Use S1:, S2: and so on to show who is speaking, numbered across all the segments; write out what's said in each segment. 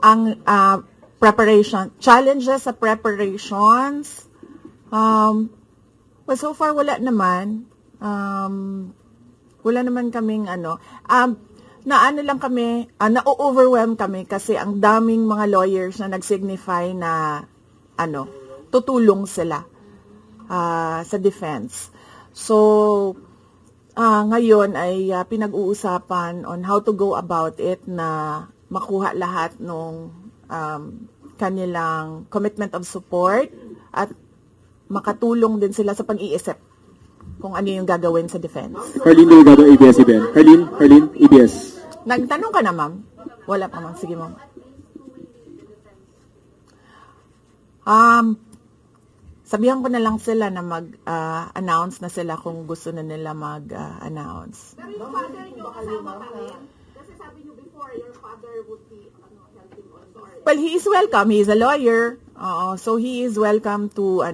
S1: ang preparation, challenges sa preparations. Well, so far wala naman. Wala naman kaming lang kami, na-overwhelm kami kasi ang daming mga lawyers na nag-signify na tutulong sila sa defense. So, ngayon ay pinag-uusapan on how to go about it na makuha lahat ng kanilang commitment of support at makatulong din sila sa pag-iisip kung ano yung gagawin sa defense.
S2: Harleen Delgado, ABS-CBN. Harleen, ABS.
S1: Nagtanong ka na, ma'am? Wala pa, ma'am. Sige, ma'am. Sabihan ko na lang sila na mag-announce na sila kung gusto na nila mag-announce.
S3: Pero yung father nyo kasama pa rin? Kasi sabi nyo before, your father would be helping also.
S1: Well, he is welcome. He is a lawyer. So he is welcome to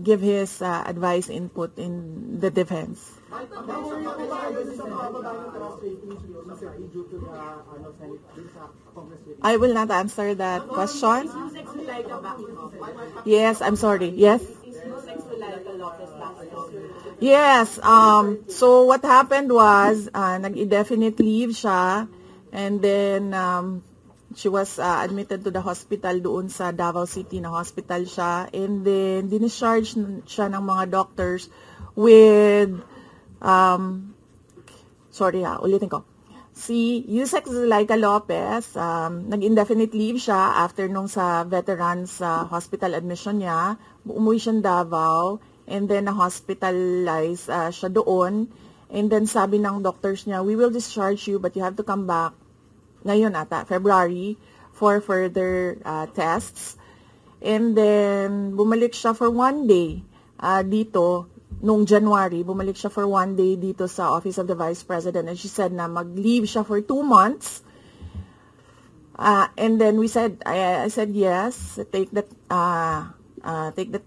S1: give his advice, input in the defense. I will not answer that question. Yes, I'm sorry. Yes? Yes. So what happened was, nag-indefinite leave siya, and then she was admitted to the hospital doon sa Davao City na hospital siya, and then discharge siya ng mga doctors with ulitin ko. Si Yusek Zulaika Lopez, nag-indefinite leave siya after nung sa veterans hospital admission niya. Umuwi siya Davao, and then na-hospitalize siya doon. And then sabi ng doctors niya, we will discharge you but you have to come back ngayon February, for further tests. And then bumalik siya for 1 day dito. Nung January, bumalik siya for 1 day dito sa Office of the Vice President, and she said na mag-leave siya for 2 months. And then I said yes, take the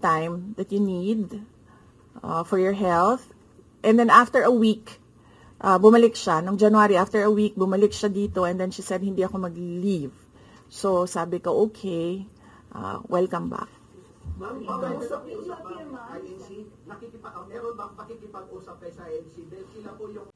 S1: time that you need for your health. And then after a week, bumalik siya. Nung January, after a week, bumalik siya dito, and then she said, hindi ako mag-leave. So sabi ko, okay, welcome back.
S4: Meron bang pakikipag-usap kayo sa INC? Dahil sila po yung